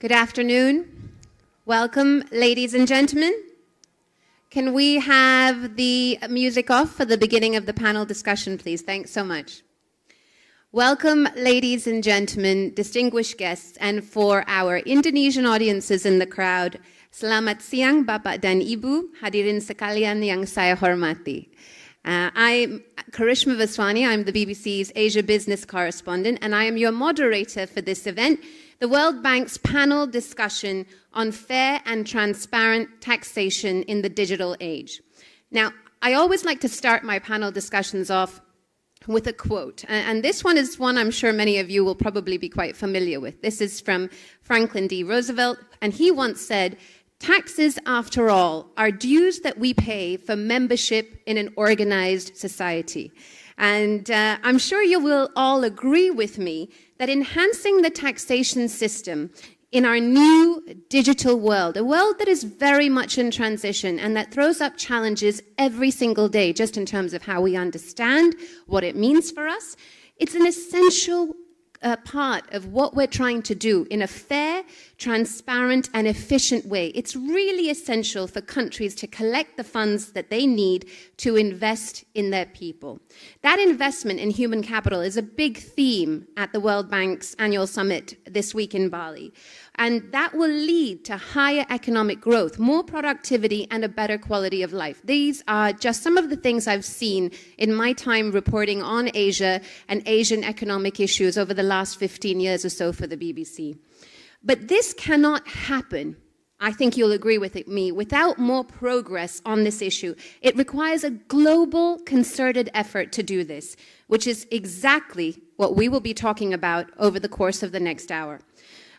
Good afternoon. Welcome, ladies and gentlemen. Can we have the music off for the beginning of the panel discussion, please? Thanks so much. Welcome, ladies and gentlemen, distinguished guests, and for our Indonesian audiences in the crowd, selamat siang Bapak dan Ibu, hadirin sekalian yang saya hormati. I'm Karishma Vaswani, I'm the BBC's Asia Business Correspondent, and I am your moderator for this event, the World Bank's panel discussion on fair and transparent taxation in the digital age. Now, I always like to start my panel discussions off with a quote, and this one is one I'm sure many of you will probably be quite familiar with. This is from Franklin D. Roosevelt, and he once said, "Taxes, after all, are dues that we pay for membership in an organized society." And I'm sure you will all agree with me that enhancing the taxation system in our new digital world, a world that is very much in transition and that throws up challenges every single day, just in terms of how we understand what it means for us, it's an essential part of what we're trying to do in a fair, transparent, and efficient way. It's really essential for countries to collect the funds that they need to invest in their people. That investment in human capital is a big theme at the World Bank's annual summit this week in Bali. And that will lead to higher economic growth, more productivity, and a better quality of life. These are just some of the things I've seen in my time reporting on Asia and Asian economic issues over the last 15 years or so for the BBC. But this cannot happen, I think you'll agree with me, without more progress on this issue. It requires a global, concerted effort to do this, which is exactly what we will be talking about over the course of the next hour.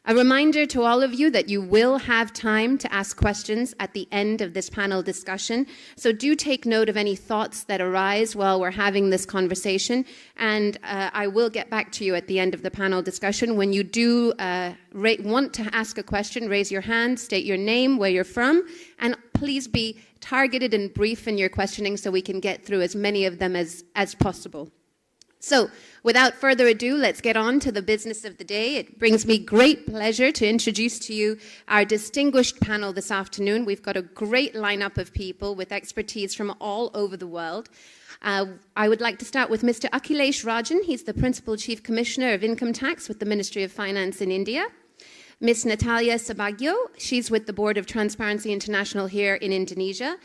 A reminder to all of you that you will have time to ask questions at the end of this panel discussion. So do take note of any thoughts that arise while we're having this conversation. And I will get back to you at the end of the panel discussion. When you do want to ask a question, raise your hand, state your name, where you're from, and please be targeted and brief in your questioning so we can get through as many of them as possible. So, without further ado, let's get on to the business of the day. It brings me great pleasure to introduce to you our distinguished panel this afternoon. We've got a great lineup of people with expertise from all over the world. I would like to start with Mr. Akhilesh Rajan. He's the Principal Chief Commissioner of Income Tax with the Ministry of Finance in India. Ms. Natalia Sabagio, she's with the Board of Transparency International here in Indonesia.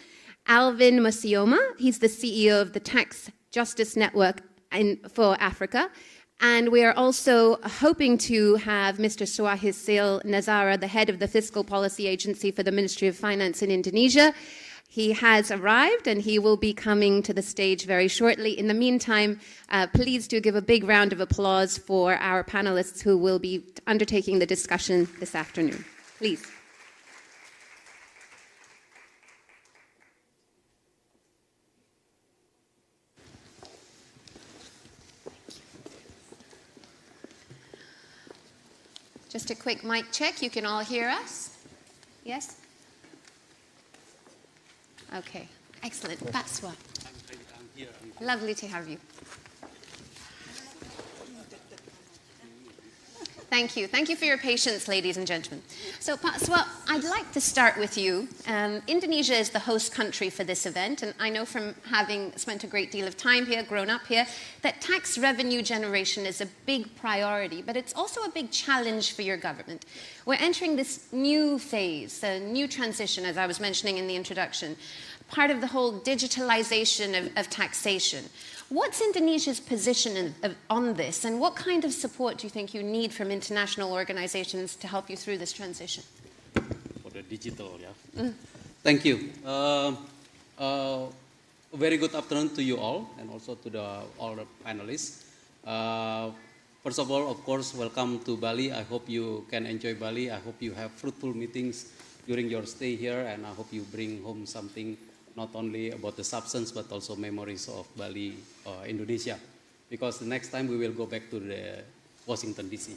Alvin Musioma, he's the CEO of the Tax Justice Network for Africa. And we are also hoping to have Mr. Suhasil Nazara, the head of the Fiscal Policy Agency for the Ministry of Finance in Indonesia. He has arrived and he will be coming to the stage very shortly. In the meantime, please do give a big round of applause for our panelists who will be undertaking the discussion this afternoon. Please. Just a quick mic check. You can all hear us? Yes? Okay. Excellent. That's what. I'm here. Lovely to have you. Thank you. Thank you for your patience, ladies and gentlemen. So, Pak Suat, I'd like to start with you. Indonesia is the host country for this event, and I know from having spent a great deal of time here, grown up here, that tax revenue generation is a big priority, but it's also a big challenge for your government. We're entering this new phase, a new transition, as I was mentioning in the introduction, part of the whole digitalization of taxation. What's Indonesia's position on this, and what kind of support do you think you need from international organizations to help you through this transition? For the digital, yeah. Thank you. A very good afternoon to you all, and also to all the panelists. First of all, of course, welcome to Bali. I hope you can enjoy Bali. I hope you have fruitful meetings during your stay here, and I hope you bring home something not only about the substance, but also memories of Bali, Indonesia. Because the next time we will go back to the Washington, D.C.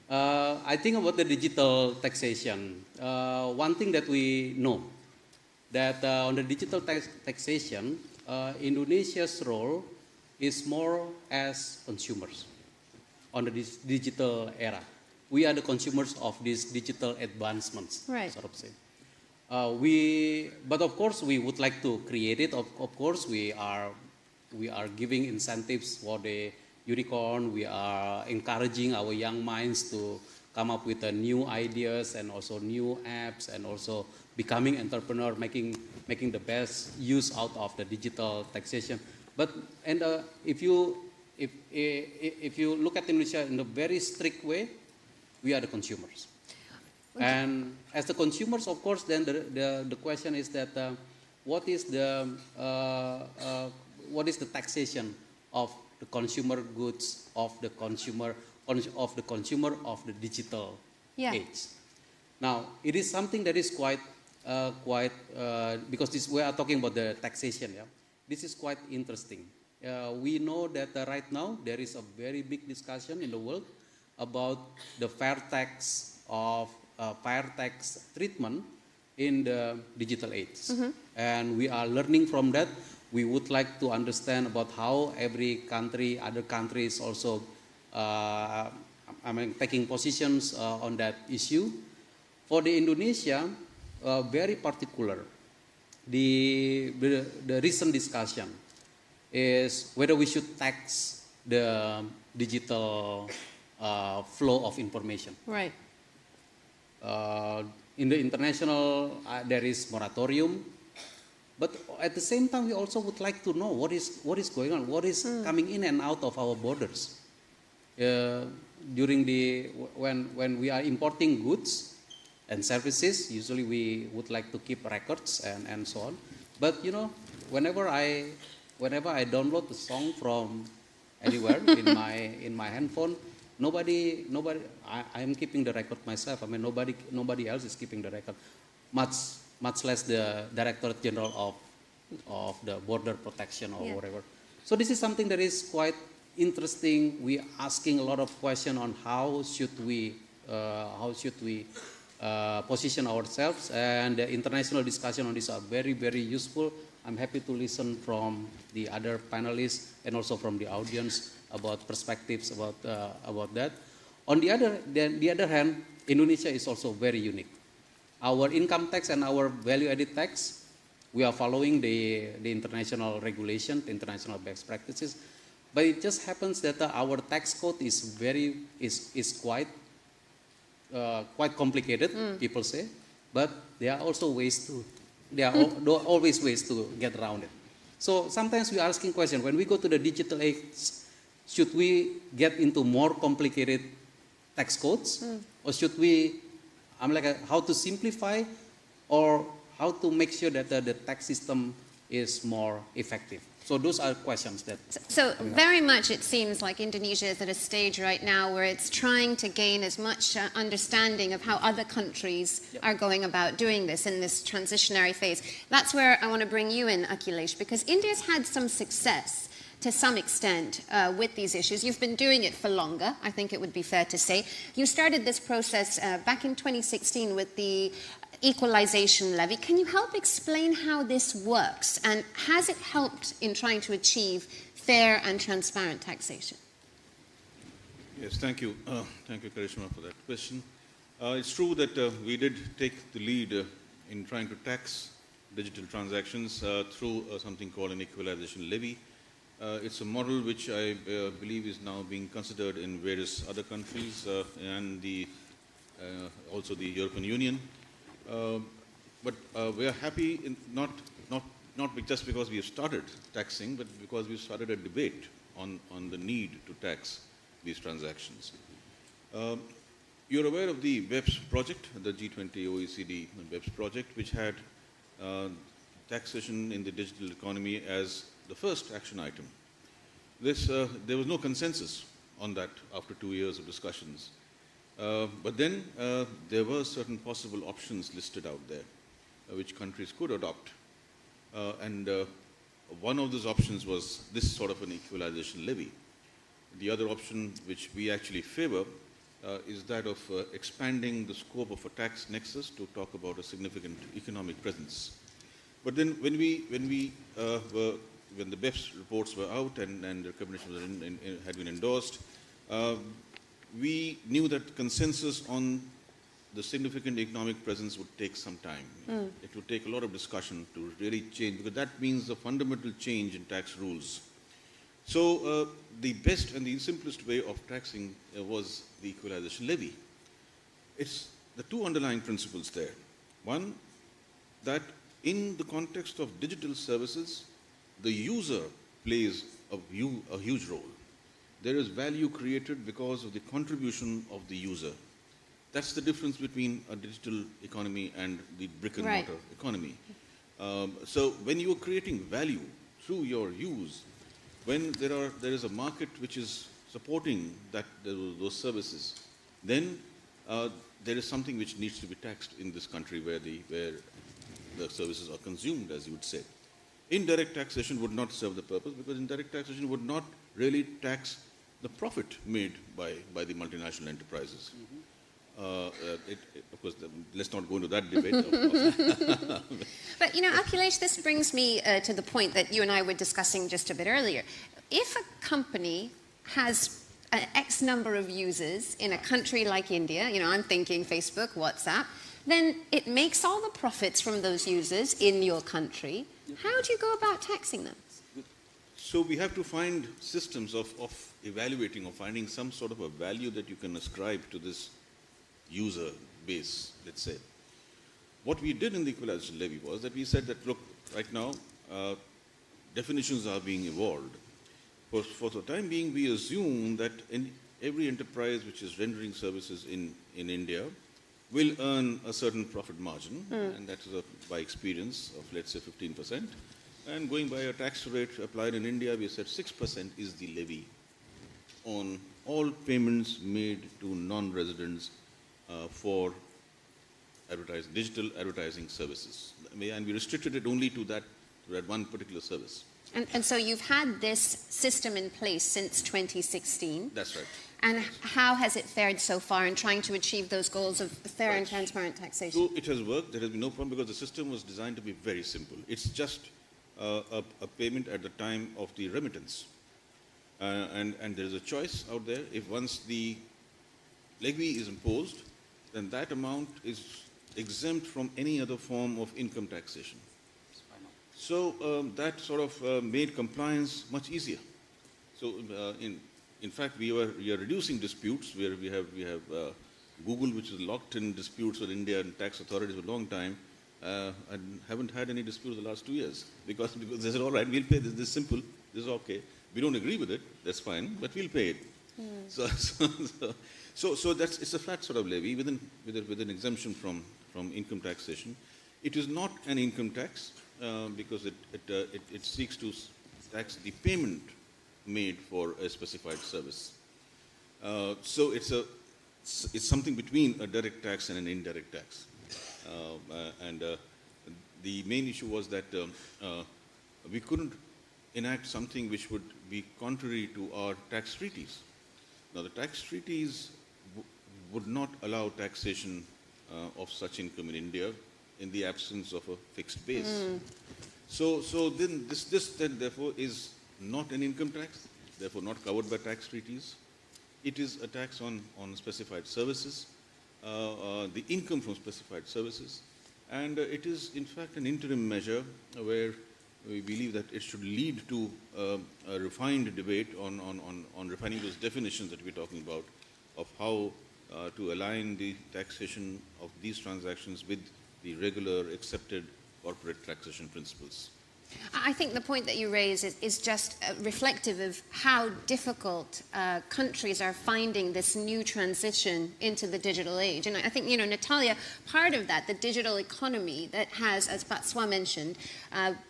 I think about the digital taxation. One thing that we know, that on the digital taxation, Indonesia's role is more as consumers on the digital era. we are the consumers of these digital advancements, Right. sort of say. But of course, we would like to create it. Of course, we are giving incentives for the unicorn. We are encouraging our young minds to come up with new ideas and also new apps, and also becoming entrepreneur, making the best use out of the digital taxation. But if you look at Indonesia in a very strict way, we are the consumers. And as the consumers, of course, then the question is that what is the taxation of the consumer goods of the consumer of the digital age? Now, it is something that is quite because we are talking about the taxation. Yeah, this is quite interesting. We know that right now there is a very big discussion in the world about the fair tax treatment in the digital age. And we are learning from that. We would like to understand about how every country, other countries also taking positions on that issue. For the Indonesia, very particular, the recent discussion is whether we should tax the digital flow of information. Right. In the international, there is moratorium, but at the same time, we also would like to know what is going on, what is coming in and out of our borders. During when we are importing goods and services, usually we would like to keep records and so on. But whenever I download the song from anywhere in my handphone, nobody. I am keeping the record myself. I mean, nobody else is keeping the record. Much less the Director General of the Border Protection or whatever. So this is something that is quite interesting. We are asking a lot of questions on how should we position ourselves, and the international discussion on this are very, very useful. I'm happy to listen from the other panelists and also from the audience about perspectives about that. On the other hand, Indonesia is also very unique. Our income tax and our value-added tax, we are following the international regulation, the international best practices, but it just happens that our tax code is quite complicated. People say, but there are also ways to. There are always ways to get around it. So sometimes we are asking questions. When we go to the digital age, should we get into more complicated tax codes? Or should we, how to simplify, or how to make sure that the tax system is more effective? So those are questions that... So very much it seems like Indonesia is at a stage right now where it's trying to gain as much understanding of how other countries are going about doing this in this transitionary phase. That's where I want to bring you in, Akhilesh, because India's had some success to some extent with these issues. You've been doing it for longer, I think it would be fair to say. You started this process back in 2016 with the equalization levy. Can you help explain how this works, and has it helped in trying to achieve fair and transparent taxation? Yes, thank you. Thank you, Karishma, for that question. It's true that we did take the lead in trying to tax digital transactions through something called an equalization levy. It's a model which I believe is now being considered in various other countries and also the European Union. But we are happy, not just because we have started taxing, but because we've started a debate on the need to tax these transactions. You're aware of the BEPS project, the G20 OECD BEPS project, which had taxation in the digital economy as the first action item. There was no consensus on that after 2 years of discussions. But then there were certain possible options listed out there which countries could adopt. And one of those options was this sort of an equalization levy. The other option, which we actually favor, is that of expanding the scope of a tax nexus to talk about a significant economic presence. But then when the BEPS reports were out and the recommendations had been endorsed, we knew that consensus on the significant economic presence would take some time. It would take a lot of discussion to really change, because that means a fundamental change in tax rules. So the best and the simplest way of taxing was the equalization levy. It's the two underlying principles there. One, that in the context of digital services, the user plays a huge role. There is value created because of the contribution of the user. That's the difference between a digital economy and the brick and mortar economy. So when you are creating value through your use, when there is a market which is supporting those services, then there is something which needs to be taxed in this country where the services are consumed, as you would say. Indirect taxation would not serve the purpose, because indirect taxation would not really tax the profit made by the multinational enterprises. Of course, let's not go into that debate. But, Akhilesh, this brings me to the point that you and I were discussing just a bit earlier. If a company has an X number of users in a country like India, I'm thinking Facebook, WhatsApp, then it makes all the profits from those users in your country. How do you go about taxing them? So we have to find systems of evaluating or finding some sort of a value that you can ascribe to this user base, let's say. What we did in the equalization levy was that we said that, look, right now, definitions are being evolved. For the time being, we assume that in every enterprise which is rendering services in India will earn a certain profit margin, and that is by experience of, let's say, 15%. And going by a tax rate applied in India, we said 6% is the levy on all payments made to non-residents for digital advertising services. And we restricted it only to that one particular service. And so you've had this system in place since 2016. That's right. And how has it fared so far in trying to achieve those goals of fair and transparent taxation? So it has worked. There has been no problem because the system was designed to be very simple. It's just a payment at the time of the remittance. And there is a choice out there. If once the levy is imposed, then that amount is exempt from any other form of income taxation. So that sort of made compliance much easier. So in fact, we are reducing disputes where we have Google, which is locked in disputes with India and tax authorities for a long time, and haven't had any disputes the last 2 years because they said, all right, we'll pay this. This is simple. This is okay. We don't agree with it. That's fine, but we'll pay it. So it's a flat sort of levy with an exemption from income taxation. It is not an income tax because it seeks to tax the payment made for a specified service. So it's something between a direct tax and an indirect tax. The main issue was that we couldn't enact something which would be contrary to our tax treaties. Now, the tax treaties would not allow taxation of such income in India in the absence of a fixed base. So then this then therefore is not an income tax, therefore not covered by tax treaties. It is a tax on specified services, the income from specified services, and it is in fact an interim measure where we believe that it should lead to a refined debate on refining those definitions that we're talking about of how to align the taxation of these transactions with the regular accepted corporate taxation principles. I think the point that you raise is just reflective of how difficult countries are finding this new transition into the digital age. And I think, Natalia, part of that, the digital economy that has, as Pak Swa mentioned,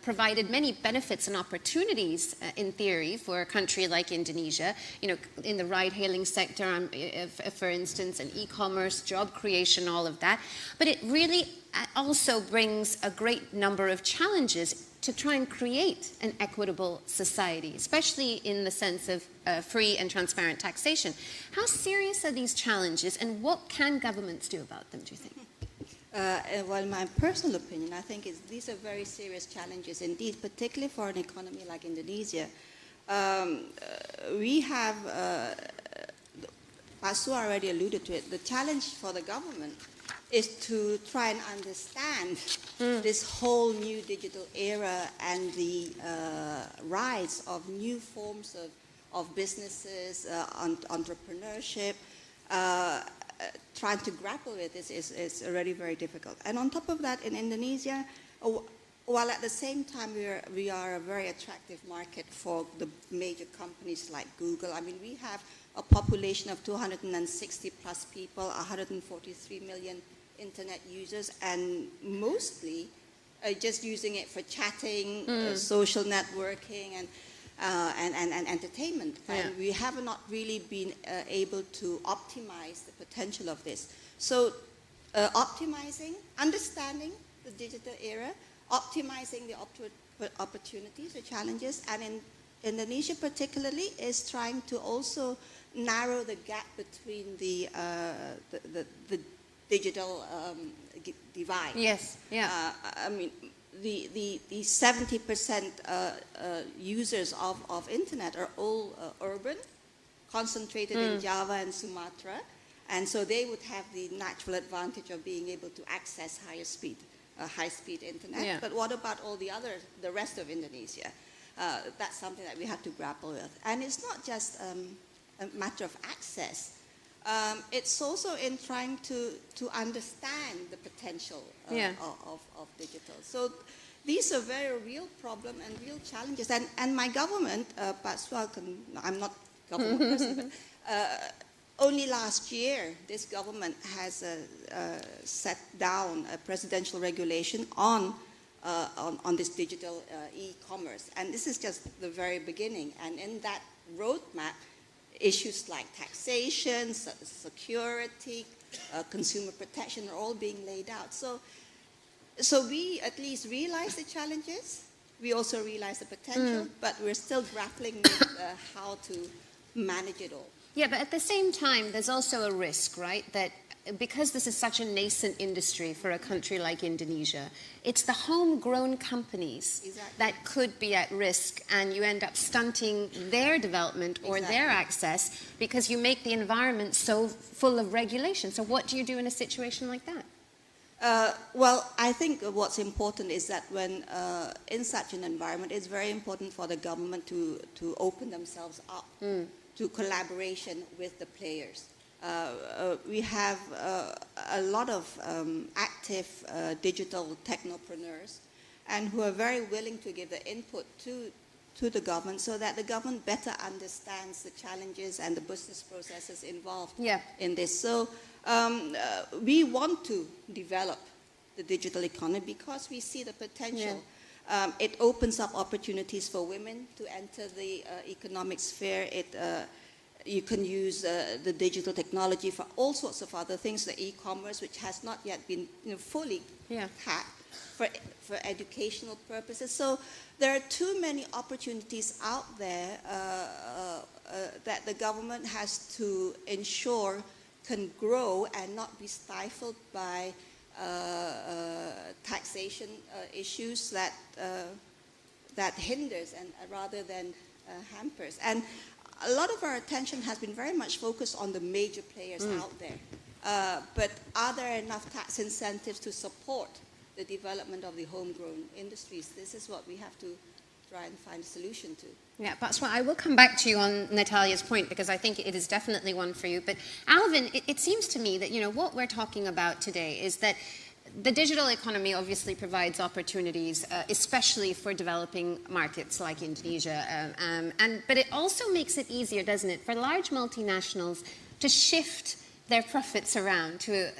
provided many benefits and opportunities in theory for a country like Indonesia, in the ride-hailing sector, for instance, and e-commerce, job creation, all of that. But it really also brings a great number of challenges to try and create an equitable society, especially in the sense of free and transparent taxation. How serious are these challenges, and what can governments do about them, do you think? Well, my personal opinion, I think these are very serious challenges indeed, particularly for an economy like Indonesia. We have Basu already alluded to it, the challenge for the government is to try and understand this whole new digital era and the rise of new forms of businesses, entrepreneurship. Trying to grapple with this is already very difficult. And on top of that, in Indonesia, while at the same time we are a very attractive market for the major companies like Google, I mean, we have a population of 260 plus people, 143 million internet users, and mostly just using it for chatting, social networking, and entertainment. Yeah. And we have not really been able to optimize the potential of this. So optimizing, understanding the digital era, optimizing the opportunities, the challenges, and in Indonesia particularly is trying to also narrow the gap between the digital divide. Yes, yeah. I mean, the 70% users of internet are all urban, concentrated in Java and Sumatra, and so they would have the natural advantage of being able to access high-speed internet. Yeah. But what about all the rest of Indonesia? That's something that we have to grapple with. And it's not just a matter of access. It's also in trying to understand the potential of digital. So these are very real problems and real challenges. And my government, I'm not government person, but only last year, this government has set down a presidential regulation on this digital e-commerce. And this is just the very beginning. And in that roadmap, issues like taxation, security, consumer protection are all being laid out. So we at least realize the challenges. We also realize the potential, but we're still grappling with how to manage it all. Yeah, but at the same time, there's also a risk, right? That because this is such a nascent industry for a country like Indonesia, it's the homegrown companies that could be at risk, and you end up stunting their development or their access because you make the environment so full of regulation. So what do you do in a situation like that? Well, I think what's important is that when in such an environment, it's very important for the government to open themselves up to collaboration with the players. We have a lot of active digital technopreneurs and who are very willing to give the input to the government so that the government better understands the challenges and the business processes involved in this. So we want to develop the digital economy because we see the potential. It opens up opportunities for women to enter the economic sphere. You can use the digital technology for all sorts of other things, the e-commerce, which has not yet been fully tapped for educational purposes. So there are too many opportunities out there that the government has to ensure can grow and not be stifled by taxation issues that hinders and rather than hampers. And a lot of our attention has been very much focused on the major players out there. But are there enough tax incentives to support the development of the homegrown industries? This is what we have to try and find a solution to. Yeah, that's why I will come back to you on Natalia's point because I think it is definitely one for you. But Alvin, it seems to me that what we're talking about today is that the digital economy obviously provides opportunities, especially for developing markets like Indonesia. But it also makes it easier, doesn't it, for large multinationals to shift their profits around to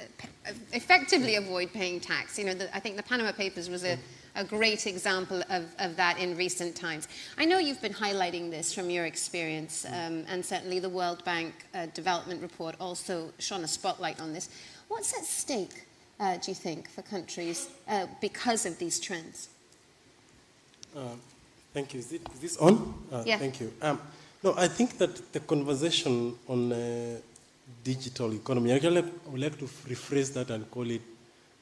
effectively avoid paying tax. I think the Panama Papers was a great example of that in recent times. I know you've been highlighting this from your experience, and certainly the World Bank Development Report also shone a spotlight on this. What's at stake, do you think, for countries because of these trends? Thank you. Is this on? Yeah. Thank you. No, I think that the conversation on digital economy, actually I would like to rephrase that and call it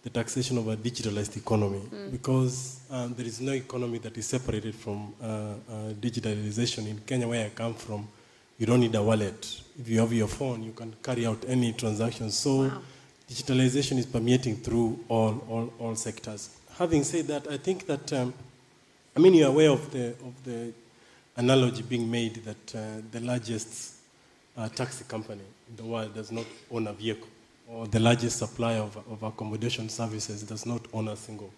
the taxation of a digitalized economy, because there is no economy that is separated from digitalization. In Kenya, where I come from, you don't need a wallet if you have your phone, you can carry out any transaction. So Wow. digitalization is permeating through all sectors. Having said that, I think that, you're aware of the analogy being made that the largest taxi company in the world does not own a vehicle, or the largest supplier of accommodation services does not own a single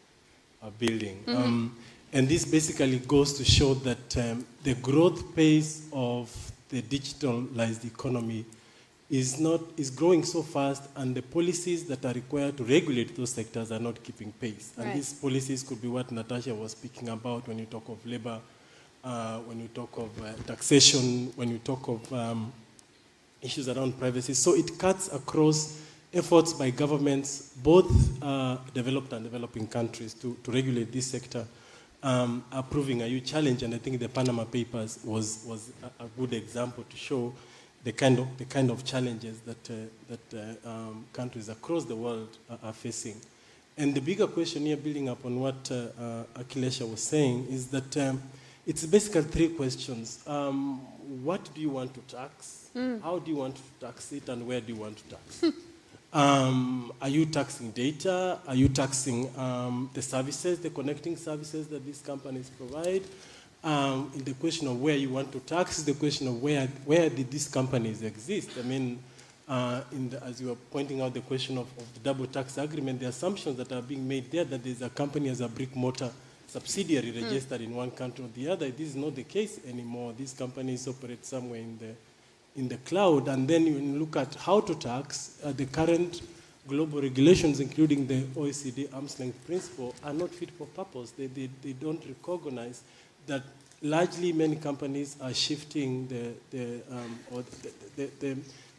building. And this basically goes to show that the growth pace of the digitalized economy is growing so fast, and the policies that are required to regulate those sectors are not keeping pace. And Right. these policies could be what Natasha was speaking about when you talk of labor, when you talk of taxation, when you talk of issues around privacy. So it cuts across efforts by governments, both developed and developing countries, to regulate this sector, are proving a huge challenge. And I think the Panama Papers was a good example to show the kind of challenges that countries across the world are facing. And the bigger question here, building up on what Akhilesha was saying, is that it's basically three questions. What do you want to tax? How do you want to tax it? And where do you want to tax? Are you taxing data? Are you taxing the services, the connecting services that these companies provide? In the question of where you want to tax, the question of where did these companies exist? I mean, as you were pointing out, the question of the double tax agreement, the assumptions that are being made there that there's a company as a brick mortar subsidiary registered in one country or the other. This is not the case anymore. These companies operate somewhere in the cloud. And then when you look at how to tax, the current global regulations, including the OECD arm's length principle, are not fit for purpose. They don't recognize that largely many companies are shifting the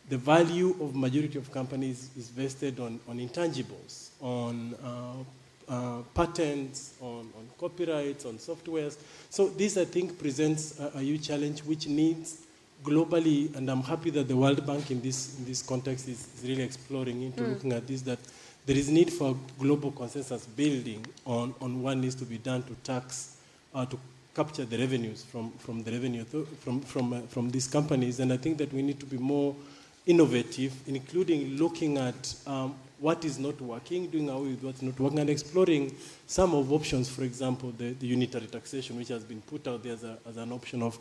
value of majority of companies is vested on intangibles, on patents, on copyrights, on softwares. So this, I think, presents a huge challenge which needs globally, and I'm happy that the World Bank in this context is really exploring into looking at this, that there is need for global consensus building on what needs to be done to tax, to capture the revenues from the revenue from these companies. And I think that we need to be more innovative, including looking at what is not working, doing away with what's not working, and exploring some of options. For example, the unitary taxation, which has been put out there as an option of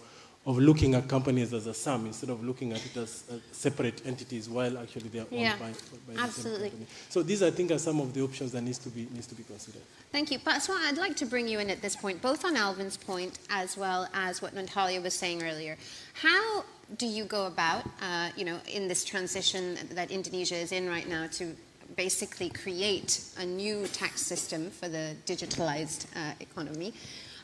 looking at companies as a sum instead of looking at it as separate entities, while actually they are owned by the absolutely. same company. So these, I think, are some of the options that needs to be considered. Thank you. But so I'd like to bring you in at this point, both on Alvin's point as well as what Natalia was saying earlier. How do you go about, in this transition that Indonesia is in right now to basically create a new tax system for the digitalized economy?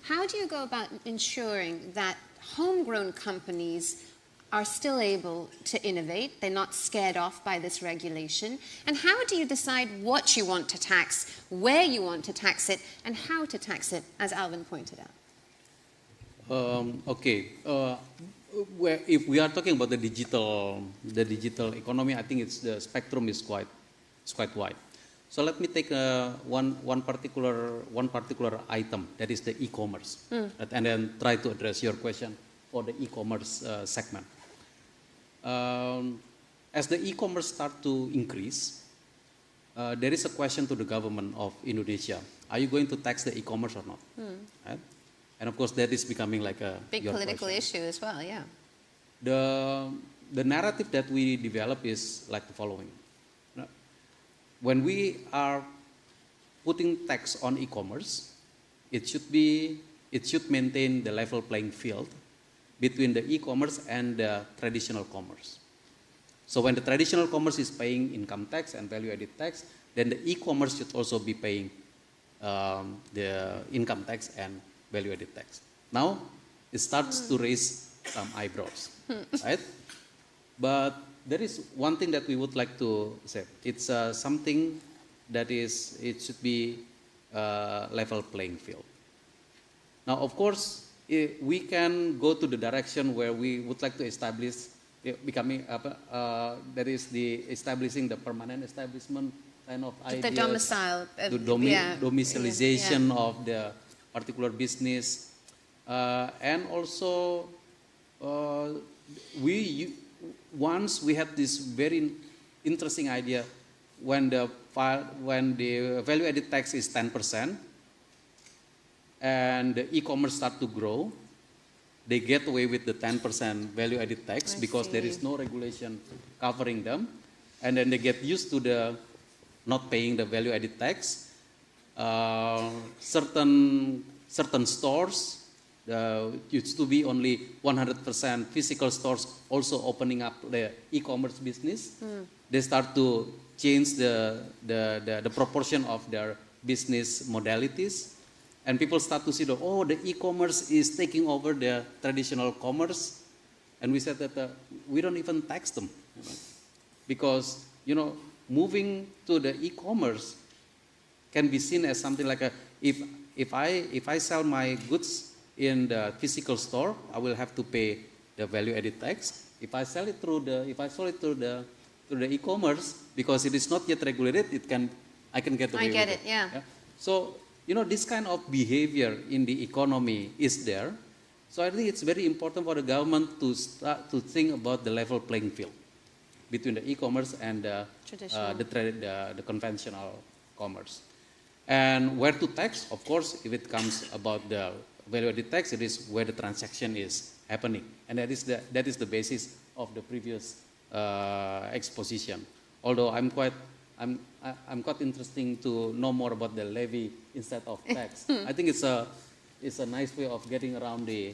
How do you go about ensuring that homegrown companies are still able to innovate, they're not scared off by this regulation? And how do you decide what you want to tax, where you want to tax it, and how to tax it, as Alvin pointed out? Where if we are talking about the digital economy, I think the spectrum is quite wide. So let me take one particular item, that is the e-commerce, and then try to address your question for the e-commerce segment. As the e-commerce start to increase, there is a question to the government of Indonesia: are you going to tax the e-commerce or not? Right? And of course, that is becoming like a big political issue as well. Yeah. The narrative that we develop is like the following. When we are putting tax on e-commerce, it should maintain the level playing field between the e-commerce and the traditional commerce. So when the traditional commerce is paying income tax and value-added tax, then the e-commerce should also be paying the income tax and value-added tax. Now it starts to raise some eyebrows, right? But there is one thing that we would like to say. It's something that it should be level playing field. Now, of course, we can go to the direction where we would like to establish that is the establishing the permanent establishment kind of idea. The domicile. The domiciliation of the particular business, and also once we had this very interesting idea when the value-added tax is 10%, and the e-commerce start to grow, they get away with the 10% value-added tax because there is no regulation covering them, and then they get used to the not paying the value-added tax. Certain stores, used to be only 100% physical stores also opening up the e-commerce business. They start to change the proportion of their business modalities. And people start to see the e-commerce is taking over the traditional commerce. And we said that we don't even tax them. Because, moving to the e-commerce can be seen as something like if I sell my goods in the physical store, I will have to pay the value-added tax. If I sell it through the e-commerce, because it is not yet regulated, I can get away with it. I get it, yeah. So, this kind of behavior in the economy is there. So I think it's very important for the government to start to think about the level playing field between the e-commerce and the conventional commerce. And where to tax, of course, if it comes about the value-added tax, it is where the transaction is happening. And that is the basis of the previous exposition. Although I'm quite interesting to know more about the levy instead of tax. I think it's a nice way of getting around the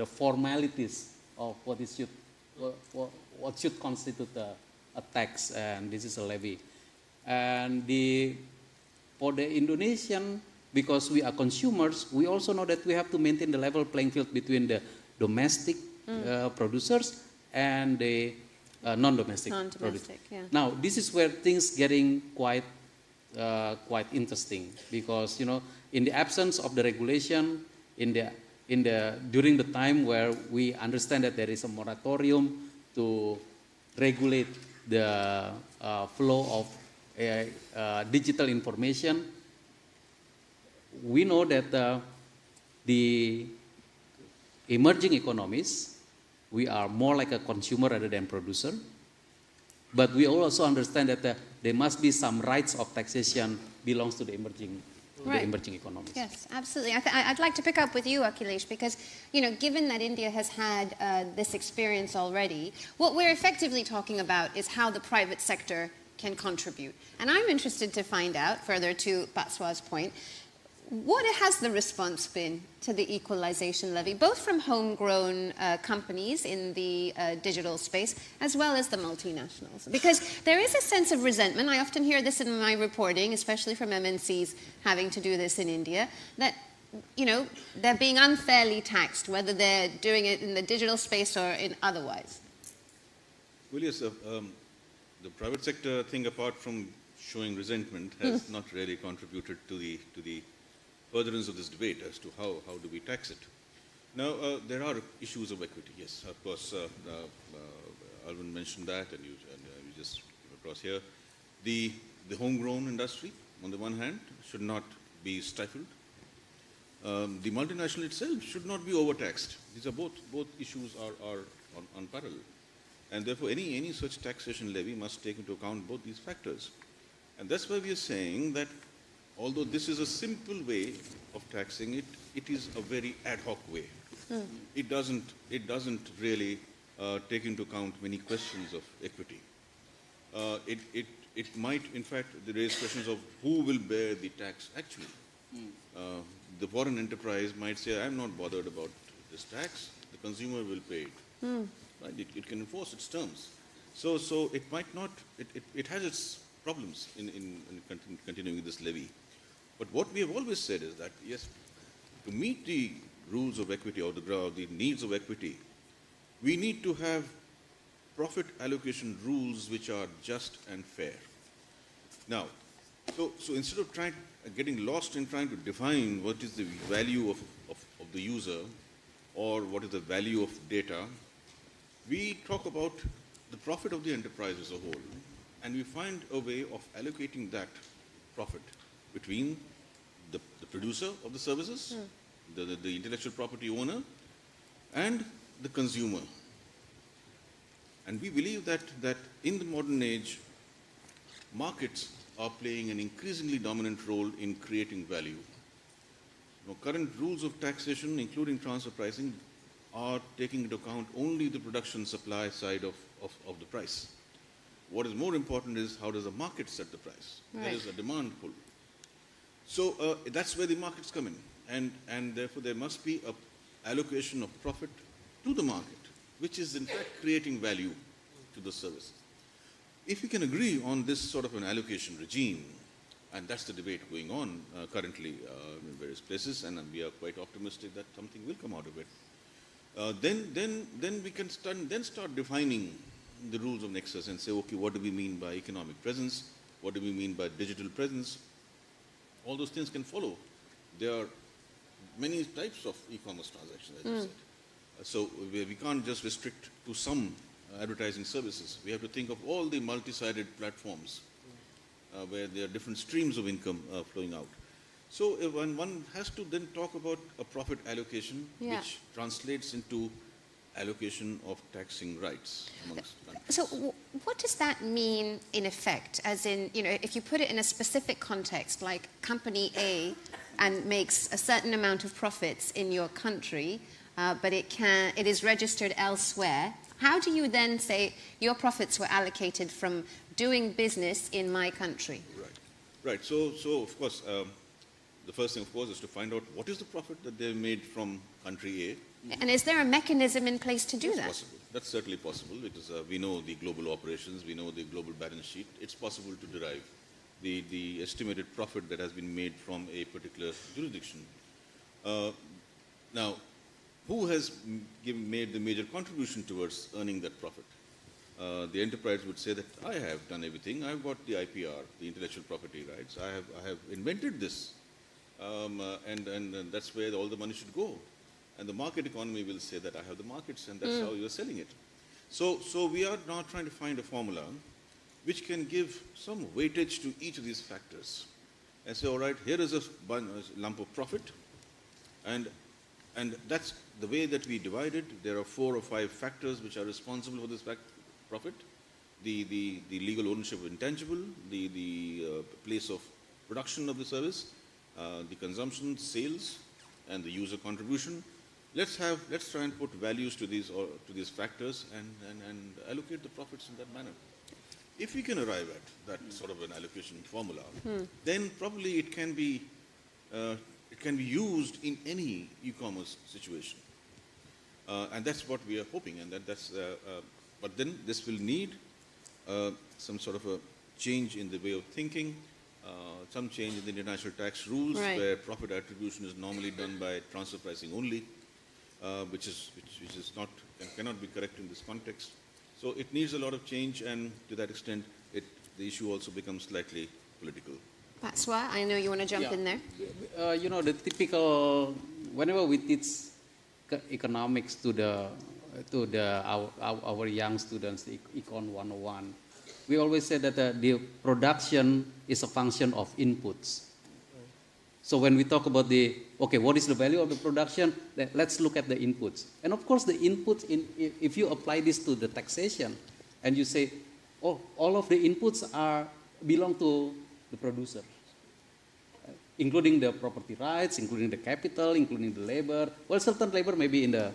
formalities of what should constitute a tax, and this is a levy. And for the Indonesian, because we are consumers, we also know that we have to maintain the level playing field between the domestic producers and the non-domestic producers. Yeah. Now, this is where things getting quite interesting, because in the absence of the regulation, during the time where we understand that there is a moratorium to regulate the flow of digital information, we know that the emerging economies, we are more like a consumer rather than producer. But we also understand that there must be some rights of taxation belongs to the emerging economies. Yes, absolutely. I'd like to pick up with you, Akhilesh, because, given that India has had this experience already, what we're effectively talking about is how the private sector can contribute. And I'm interested to find out, further to Pak Suar's point, what has the response been to the equalization levy, both from homegrown companies in the digital space as well as the multinationals? Because there is a sense of resentment. I often hear this in my reporting, especially from MNCs having to do this in India, that they're being unfairly taxed, whether they're doing it in the digital space or in otherwise. Well, yes, the private sector thing, apart from showing resentment, has not really contributed to the furtherance of this debate as to how do we tax it. Now, there are issues of equity, yes, of course. Alvin mentioned that, and you just came across here. The homegrown industry, on the one hand, should not be stifled. The multinational itself should not be overtaxed. These are both issues are on parallel. And therefore, any such taxation levy must take into account both these factors. And that's why we are saying that although this is a simple way of taxing it, it is a very ad hoc way. It doesn't really take into account many questions of equity. It might, in fact, raise questions of who will bear the tax actually. The foreign enterprise might say, I'm not bothered about this tax, the consumer will pay it. Right? It can enforce its terms. So it might not, it has its problems in continuing this levy. But what we have always said is that, yes, to meet the rules of equity or the needs of equity, we need to have profit allocation rules which are just and fair. Now, so instead of getting lost in trying to define what is the value of the user or what is the value of data, we talk about the profit of the enterprise as a whole, and we find a way of allocating that profit between the producer of the services, the intellectual property owner, and the consumer. And we believe that in the modern age, markets are playing an increasingly dominant role in creating value. Current rules of taxation, including transfer pricing, are taking into account only the production supply side of the price. What is more important is how does the market set the price? Right. There is a demand pull. So that's where the markets come in. And therefore there must be an allocation of profit to the market, which is in fact creating value to the service. If we can agree on this sort of an allocation regime, and that's the debate going on currently in various places, and we are quite optimistic that something will come out of it. Then we can start defining the rules of nexus and say, okay, what do we mean by economic presence? What do we mean by digital presence? All those things can follow. There are many types of e-commerce transactions, as you said. So we can't just restrict to some advertising services. We have to think of all the multi-sided platforms where there are different streams of income flowing out. So one has to then talk about a profit allocation, which translates into allocation of taxing rights amongst countries. So what does that mean in effect? As in, if you put it in a specific context, like company A and makes a certain amount of profits in your country, but it is registered elsewhere, how do you then say your profits were allocated from doing business in my country? Right. So of course, the first thing, of course, is to find out what is the profit that they made from country A. And is there a mechanism in place to do that? Possible. That's certainly possible because we know the global operations, we know the global balance sheet. It's possible to derive the estimated profit that has been made from a particular jurisdiction. Now, who has made the major contribution towards earning that profit? The enterprise would say that I have done everything. I've got the IPR, the intellectual property rights. I have invented this, and that's where all the money should go. And the market economy will say that I have the markets, and that's how you're selling it. So we are now trying to find a formula which can give some weightage to each of these factors, and say, all right, here is a lump of profit, and that's the way that we divide it. There are 4 or 5 factors which are responsible for this profit: the legal ownership of intangible, the place of production of the service, the consumption, sales, and the user contribution. Let's try and put values to these factors and allocate the profits in that manner. If we can arrive at that sort of an allocation formula, then probably it can be used in any e-commerce situation, and that's what we are hoping. And but then this will need some sort of a change in the way of thinking, some change in the international tax rules, where profit attribution is normally done by transfer pricing only, which is not and cannot be correct in this context. So it needs a lot of change, and to that extent, the issue also becomes slightly political. That's why I know you want to jump in there. The typical, whenever we teach economics to our young students, Econ 101, we always say that the production is a function of inputs. So when we talk about what is the value of the production, let's look at the inputs. And of course, the inputs, if you apply this to the taxation, and you say, all of the inputs belong to the producer, including the property rights, including the capital, including the labor. Well, certain labor may be in the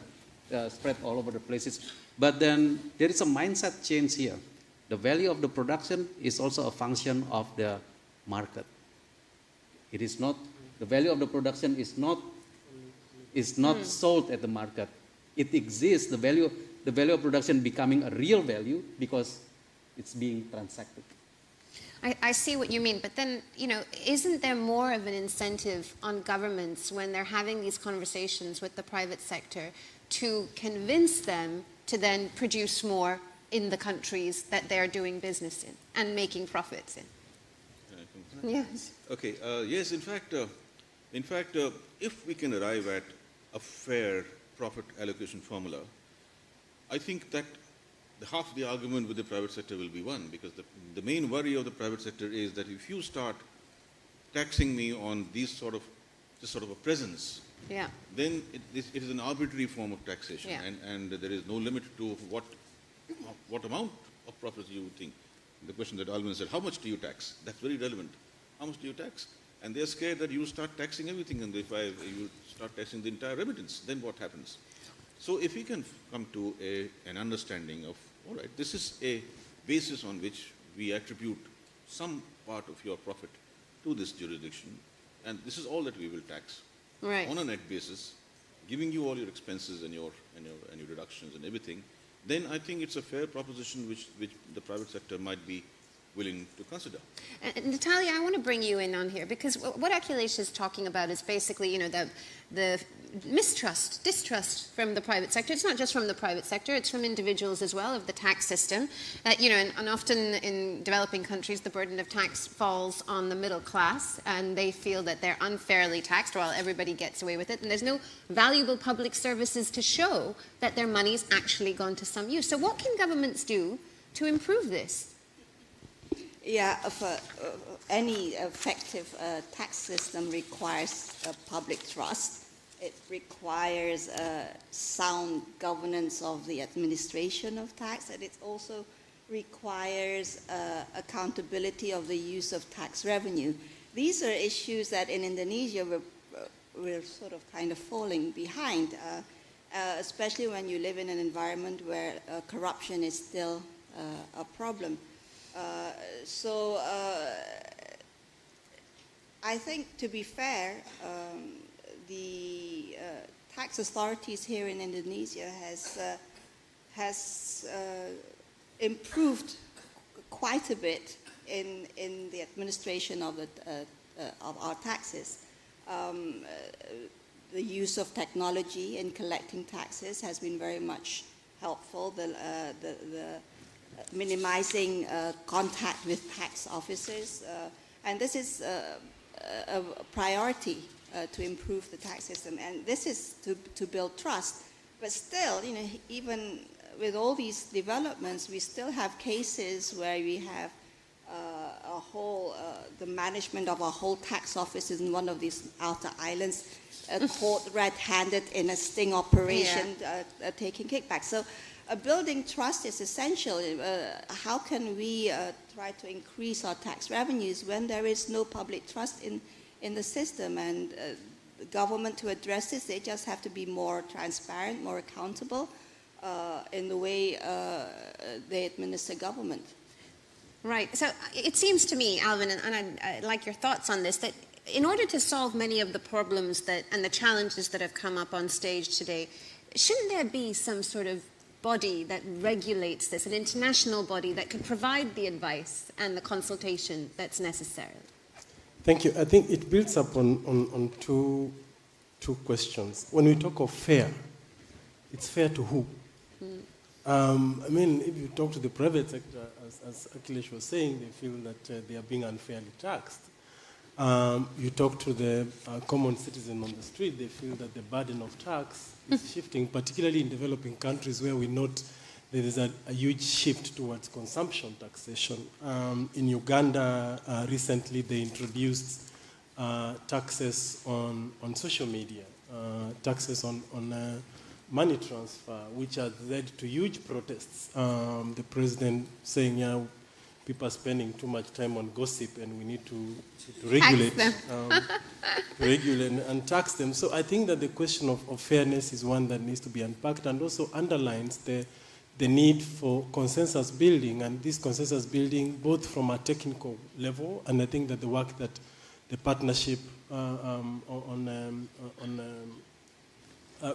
spread all over the places. But then there is a mindset change here. The value of the production is also a function of the market. It is not, the value of the production is not sold at the market. It exists, the value of production becoming a real value because it's being transacted. I see what you mean, but then, isn't there more of an incentive on governments when they're having these conversations with the private sector to convince them to then produce more in the countries that they're doing business in and making profits in? Yes. Okay. Yes. In fact, if we can arrive at a fair profit allocation formula, I think that half the argument with the private sector will be won, because the main worry of the private sector is that if you start taxing me on just sort of a presence, then it is an arbitrary form of taxation, and there is no limit to what what amount of profits you think. The question that Alvin said, how much do you tax? That's very relevant. How much do you tax? And they're scared that you start taxing everything, and if you start taxing the entire remittance, then what happens? So if we can come to an understanding of, all right, this is a basis on which we attribute some part of your profit to this jurisdiction, and this is all that we will tax on a net basis, giving you all your expenses and your deductions and everything, then I think it's a fair proposition which the private sector might be willing to consider. Natalia, I want to bring you in on here, because what Akhilesh is talking about is basically, you know, the distrust from the private sector. It's not just from the private sector, it's from individuals as well, of the tax system. You know, and often in developing countries, the burden of tax falls on the middle class, and they feel that they're unfairly taxed while everybody gets away with it, and there's no valuable public services to show that their money's actually gone to some use. So what can governments do to improve this? Yeah, any effective tax system requires public trust. It requires sound governance of the administration of tax, and it also requires accountability of the use of tax revenue. These are issues that in Indonesia we're sort of kind of falling behind, especially when you live in an environment where corruption is still a problem. So I think, to be fair, the tax authorities here in Indonesia has improved quite a bit in the administration of our taxes. The use of technology in collecting taxes has been very much helpful. The minimizing contact with tax officers, and this is a priority to improve the tax system, and this is to build trust. But still, you know, even with all these developments, we still have cases where we have the management of a whole tax office in one of these outer islands, caught red-handed in a sting operation, taking kickbacks. So building trust is essential. How can we try to increase our tax revenues when there is no public trust in the system? And the government, to address this, they just have to be more transparent, more accountable in the way they administer government. Right. So it seems to me, Alvin, and I'd like your thoughts on this, that in order to solve many of the problems and the challenges that have come up on stage today, shouldn't there be some sort of body that regulates this, an international body that could provide the advice and the consultation that's necessary? Thank you. I think it builds up on two questions. When we talk of fair, it's fair to who? I mean, if you talk to the private sector, as Akhilesh was saying, they feel that they are being unfairly taxed. You talk to the common citizen on the street, they feel that the burden of tax is shifting, particularly in developing countries where we note there is a huge shift towards consumption taxation. In Uganda, recently they introduced taxes on social media, taxes on money transfer, which has led to huge protests. The president saying, yeah, people are spending too much time on gossip and we need to regulate, regulate and tax them. So I think that the question of fairness is one that needs to be unpacked, and also underlines the need for consensus building, and this consensus building both from a technical level, and I think that the work that the partnership on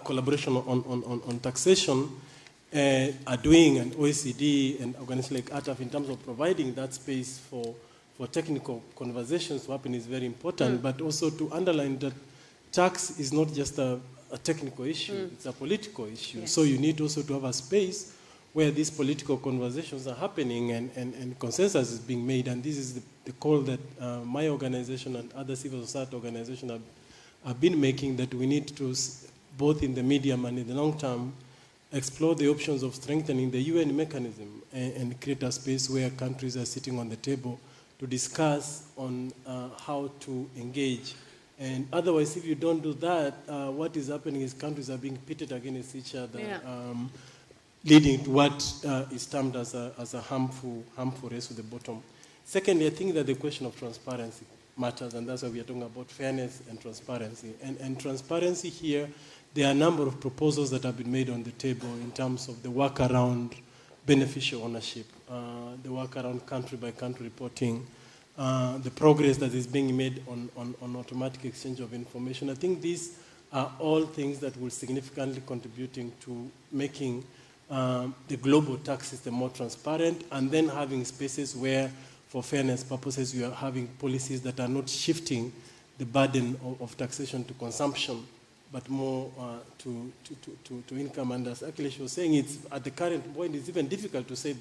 collaboration on taxation are doing, and OECD and organizations like ATAF, in terms of providing that space for technical conversations to happen, is very important, but also to underline that tax is not just a technical issue, it's a political issue. Yes. So you need also to have a space where these political conversations are happening and consensus is being made, and this is the call that my organization and other civil society organizations have been making, that we need to, both in the medium and in the long term, explore the options of strengthening the UN mechanism and create a space where countries are sitting on the table to discuss on how to engage. And otherwise, if you don't do that, what is happening is countries are being pitted against each other. Yeah. leading to what is termed as a harmful race to the bottom. Secondly, I think that the question of transparency matters, and that's why we are talking about fairness and transparency. And transparency here, there are a number of proposals that have been made on the table in terms of the work around beneficial ownership, the work around country-by-country reporting, the progress that is being made on automatic exchange of information. I think these are all things that will significantly contributing to making the global tax system more transparent, and then having spaces where, for fairness purposes, we are having policies that are not shifting the burden of taxation to consumption, but more to income. And as Akhilesh was saying, it's at the current point, it's even difficult to say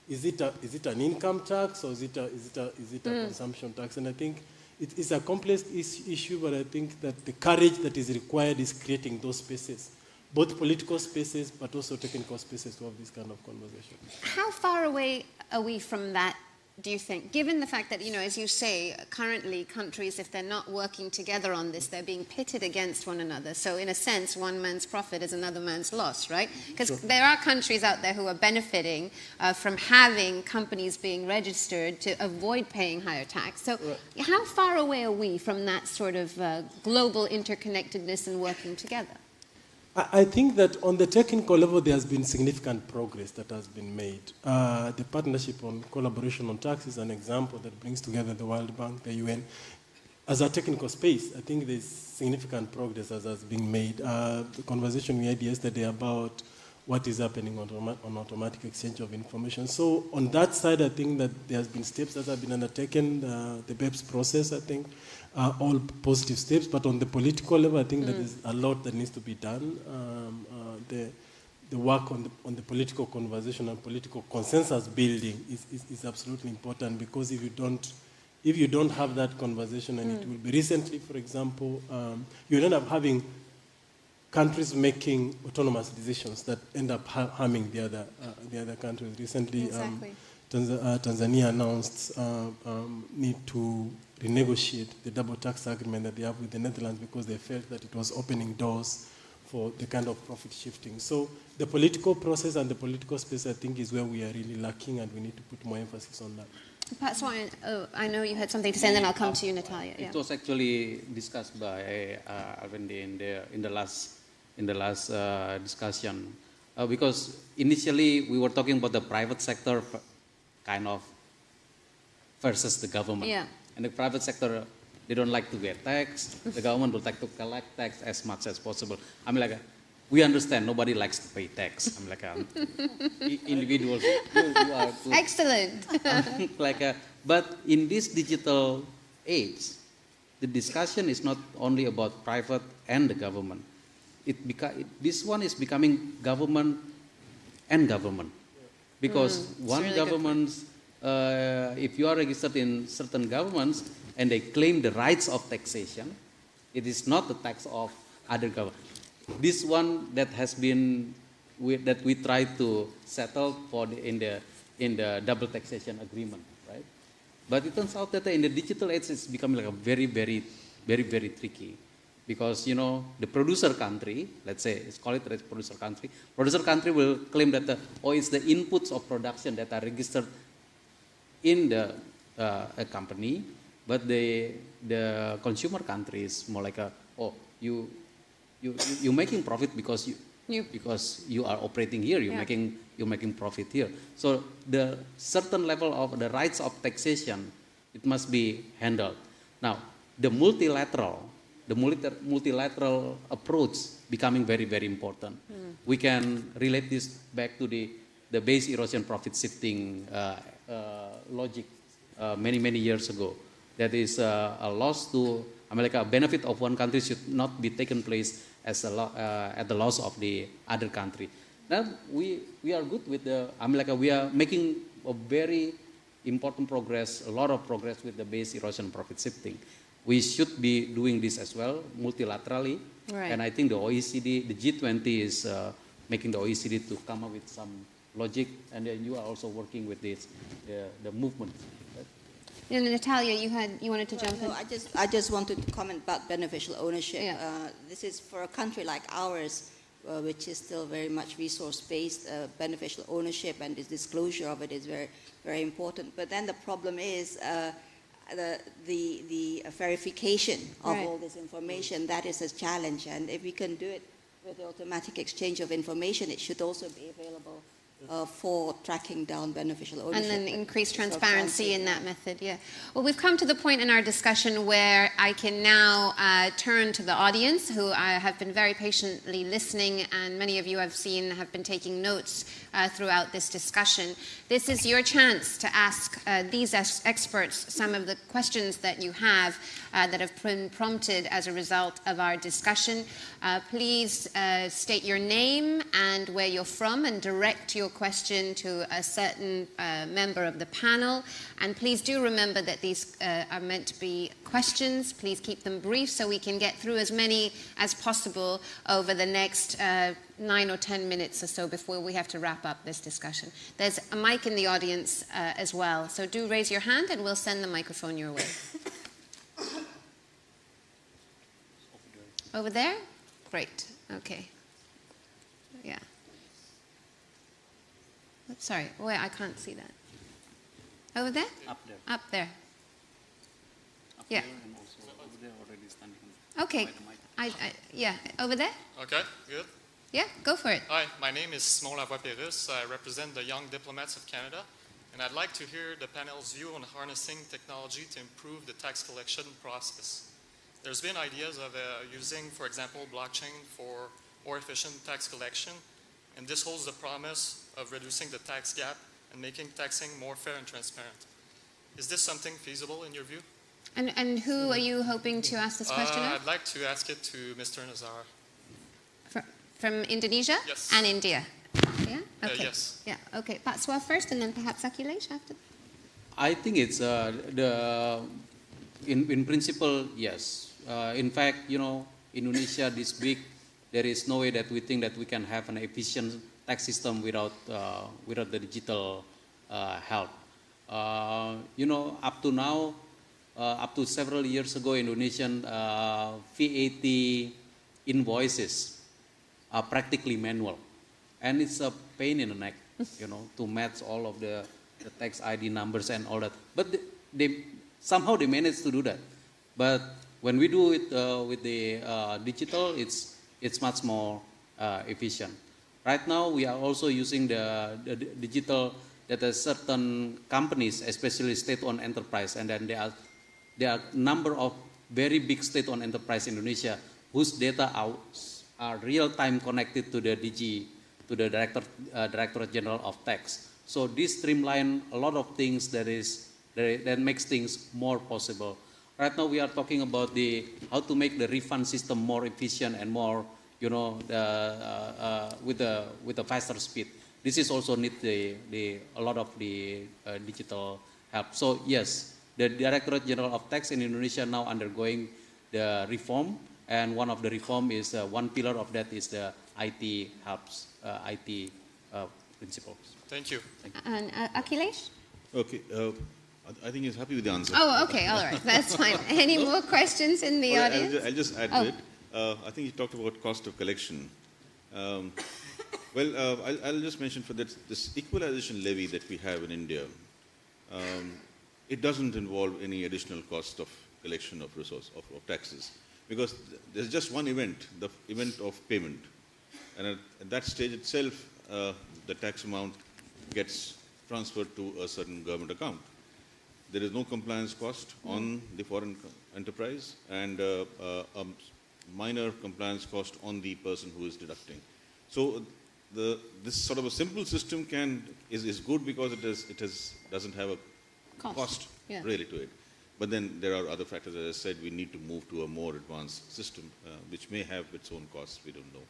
is it an income tax or is it a consumption tax? And I think it's a complex issue, but I think that the courage that is required is creating those spaces, both political spaces but also technical spaces to have this kind of conversation. How far away are we from that, do you think? Given the fact that, as you say, currently countries, if they're not working together on this, they're being pitted against one another. So in a sense, one man's profit is another man's loss, right? Because there are countries out there who are benefiting from having companies being registered to avoid paying higher tax. So how far away are we from that sort of global interconnectedness and working together? I think that on the technical level, there has been significant progress that has been made. The Partnership on Collaboration on Tax is an example that brings together the World Bank, the UN. As a technical space, I think there's significant progress that has been made. The conversation we had yesterday about what is happening on automatic exchange of information. So on that side, I think that there has been steps that have been undertaken. The BEPS process, I think, all positive steps, but on the political level, I think that there's a lot that needs to be done. The work on the political conversation and political consensus building is absolutely important, because if you don't have that conversation, and it will be recently, for example, you end up having countries making autonomous decisions that end up harming the other countries. Recently, Exactly. Tanzania announced need to renegotiate the double tax agreement that they have with the Netherlands, because they felt that it was opening doors for the kind of profit shifting. So the political process and the political space, I think, is where we are really lacking, and we need to put more emphasis on that. Pat Swan, I know you had something to say, and then I'll come to you, Natalia. Yeah. It was actually discussed by Arvind in the last discussion, because initially we were talking about the private sector kind of versus the government. Yeah. And the private sector, they don't like to get tax. The government would like to collect tax as much as possible. I mean, like, we understand nobody likes to pay tax. I'm like, individuals. You are too, Excellent. but in this digital age, the discussion is not only about private and the government. This one is becoming government and government. Because one really government, if you are registered in certain governments and they claim the rights of taxation, it is not the tax of other government. This one that has been, that we try to settle for in the double taxation agreement, right? But it turns out that in the digital age, it's becoming like a very, very, very, very tricky. Because, the producer country, let's say, let's call it the producer country will claim that, it's the inputs of production that are registered in a company, but the consumer country is more like you're making profit because you are operating here, you're making profit here. So the certain level of the rights of taxation, it must be handled. Now, the multilateral approach becoming very, very important. We can relate this back to the base erosion profit shifting logic many, many years ago. That is a loss to America. A benefit of one country should not be taken place as at the loss of the other country. Now we are good with we are making a very important progress, a lot of progress with the base erosion profit shifting. We should be doing this as well multilaterally, right. And I think the OECD, the G20 is making the OECD to come up with some logic, and then you are also working with this, the movement. Right? Natalia, you wanted to jump in. I just wanted to comment about beneficial ownership. Yeah. This is for a country like ours, which is still very much resource-based. Beneficial ownership and the disclosure of it is very, very important. But then the problem is the verification of all this information. That is a challenge. And if we can do it with the automatic exchange of information, it should also be available for tracking down beneficial ownership. And then increase transparency in that method, yeah. Well, we've come to the point in our discussion where I can now turn to the audience, who have been very patiently listening, and many of you I've seen have been taking notes throughout this discussion. This is your chance to ask these experts some of the questions that you have that have been prompted as a result of our discussion. Please state your name and where you're from and direct your question to a certain member of the panel. And please do remember that these are meant to be questions. Please keep them brief so we can get through as many as possible over the next 9 or 10 minutes or so before we have to wrap up this discussion. There's a mic in the audience as well, so do raise your hand and we'll send the microphone your way. Over there? Great. Okay. Yeah. Sorry, wait, I can't see that. Over there? Up there. Up there. Up Yeah. there and also over there already standing. Okay. By the mic. Yeah, over there? Okay, good. Yeah, go for it. Hi, my name is Simon Lavoie-Pérus. I represent the Young Diplomats of Canada, and I'd like to hear the panel's view on harnessing technology to improve the tax collection process. There's been ideas of using, for example, blockchain for more efficient tax collection, and this holds the promise of reducing the tax gap and making taxing more fair and transparent. Is this something feasible in your view? And who are you hoping to ask this question of? I'd like to ask it to Mr. Nazar. From Indonesia? Yes. And India? Yeah? Okay. Yes. Yeah, okay. Patswa first and then perhaps Akhilesh after. I think it's in principle, yes. In fact, Indonesia this big, there is no way that we think that we can have an efficient tax system without the digital help. Up to now, up to several years ago, Indonesian VAT invoices are practically manual, and it's a pain in the neck, to match all of the tax ID numbers and all that. But they somehow they manage to do that. But when we do it with the digital, it's much more efficient. Right now, we are also using the digital that certain companies, especially state-owned enterprise, and then there are a number of very big state-owned enterprise in Indonesia whose data are real-time connected to the DG, to the Directorate General of Tax. So this streamline a lot of things that makes things more possible. Right now we are talking about how to make the refund system more efficient and more, with a faster speed. This is also need a lot of the digital help. So yes, the Directorate General of Tax in Indonesia now undergoing the reform, and one of the reform is one pillar of that is the IT helps, IT principles. Thank you. And Akhilesh? Okay. I think he's happy with the answer. Oh, okay, all right, that's fine. Any more questions in the audience? I'll just add to it. I think he talked about cost of collection. I'll just mention for that this equalization levy that we have in India, it doesn't involve any additional cost of collection of of taxes, because there's just one event, the event of payment. And at that stage itself, the tax amount gets transferred to a certain government account. There is no compliance cost on the foreign enterprise, and a minor compliance cost on the person who is deducting. So this sort of a simple system is good because it doesn't have a cost really to it. But then there are other factors. As I said, we need to move to a more advanced system, which may have its own costs. We don't know.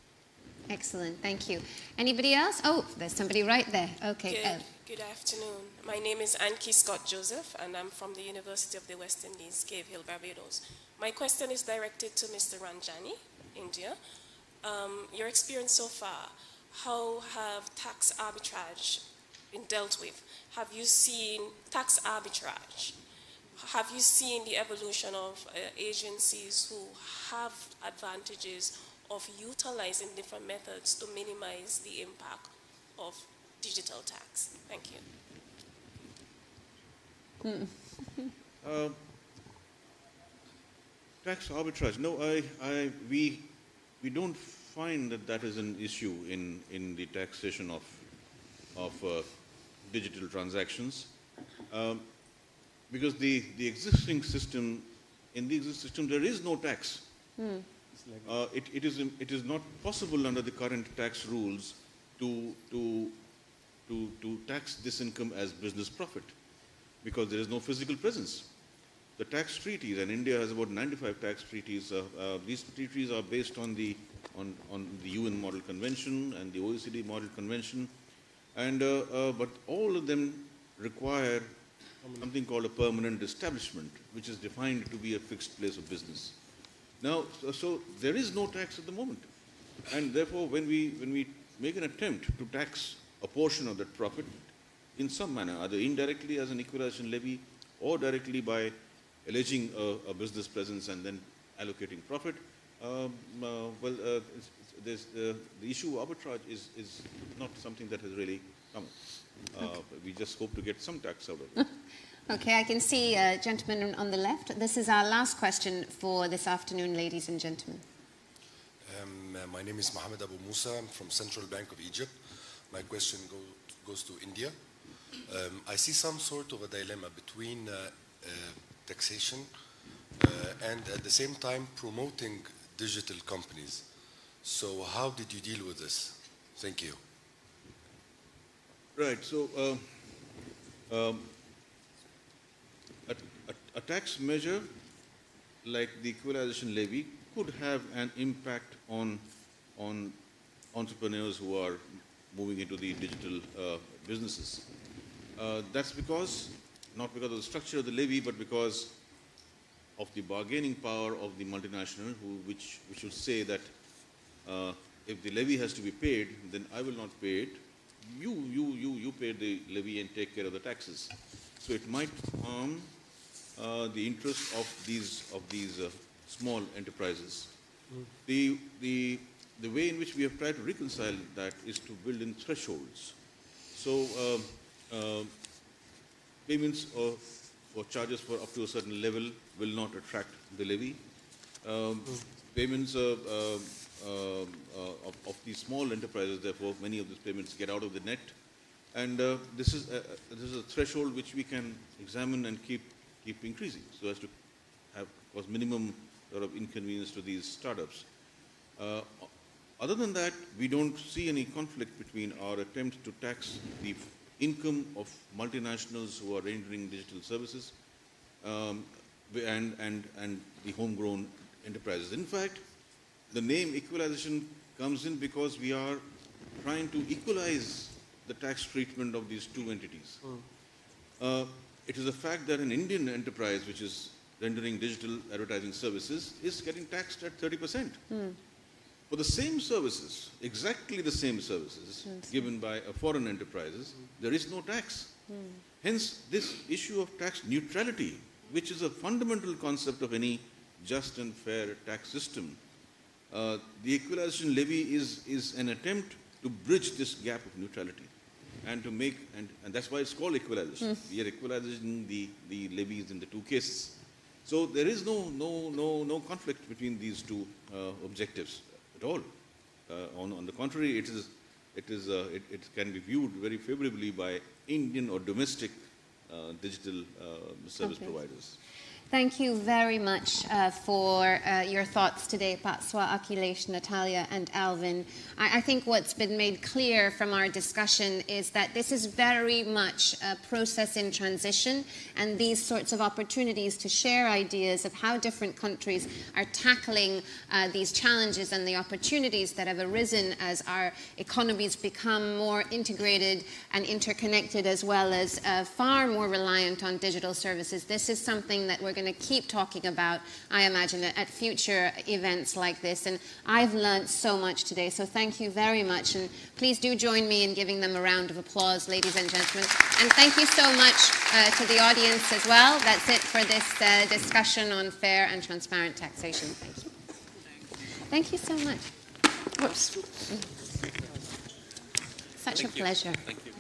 Excellent, thank you. Anybody else? Oh, there's somebody right there. Okay. Good afternoon. My name is Anki Scott Joseph, and I'm from the University of the West Indies, Cave Hill, Barbados. My question is directed to Mr. Ranjani, India. Your experience so far, how have tax arbitrage been dealt with? Have you seen tax arbitrage? Have you seen the evolution of agencies who have advantages of utilizing different methods to minimize the impact of digital tax? Thank you. Tax arbitrage. No, we don't find that is an issue in the taxation of digital transactions, because the existing system, in the existing system, there is no tax. It is not possible under the current tax rules to tax this income as business profit, because there is no physical presence. The tax treaties, and India has about 95 tax treaties. These treaties are based on the UN Model Convention and the OECD Model Convention, and but all of them require something called a permanent establishment, which is defined to be a fixed place of business. Now, so there is no tax at the moment, and therefore, when we make an attempt to tax a portion of that profit in some manner, either indirectly as an equalization levy or directly by alleging a business presence and then allocating profit, the issue of arbitrage is not something that has really come. We just hope to get some tax out of it. Okay, I can see a gentleman on the left. This is our last question for this afternoon, ladies and gentlemen. My name is Mohamed Abu Musa. I'm from Central Bank of Egypt. My question goes to India. I see some sort of a dilemma between taxation and at the same time promoting digital companies. So how did you deal with this? Thank you. Right. So a tax measure like the equalization levy could have an impact on entrepreneurs who are moving into the digital businesses. That's not because of the structure of the levy, but because of the bargaining power of the multinational, which would say that if the levy has to be paid, then I will not pay it. You pay the levy and take care of the taxes. So it might harm the interest of these small enterprises. The way in which we have tried to reconcile that is to build in thresholds. So payments or charges for up to a certain level will not attract the levy. Payments of these small enterprises, therefore, many of these payments get out of the net, and this is a threshold which we can examine and keep increasing, so as to have cause minimum sort of inconvenience to these startups. Other than that, we don't see any conflict between our attempt to tax the income of multinationals who are rendering digital services and the homegrown enterprises. In fact, the name equalization comes in because we are trying to equalize the tax treatment of these two entities. It is a fact that an Indian enterprise which is rendering digital advertising services is getting taxed at 30%. For the same services, exactly the same services given by foreign enterprises, there is no tax. Hence, this issue of tax neutrality, which is a fundamental concept of any just and fair tax system, the equalization levy is an attempt to bridge this gap of neutrality and to make, and that's why it's called equalization. We are equalizing the levies in the two cases. So there is no conflict between these two objectives at all. On the contrary, it can be viewed very favorably by Indian or domestic digital service providers. Thank you very much for your thoughts today, Patswa, Akhilesh, Natalia, and Alvin. I think what's been made clear from our discussion is that this is very much a process in transition, and these sorts of opportunities to share ideas of how different countries are tackling these challenges and the opportunities that have arisen as our economies become more integrated and interconnected, as well as far more reliant on digital services. This is something that we're going to keep talking about, I imagine, at future events like this. And I've learned so much today, so thank you very much. And please do join me in giving them a round of applause, ladies and gentlemen. And thank you so much to the audience as well. That's it for this discussion on fair and transparent taxation. Thank you. Thank you so much. Whoops. Such a pleasure. Thank you.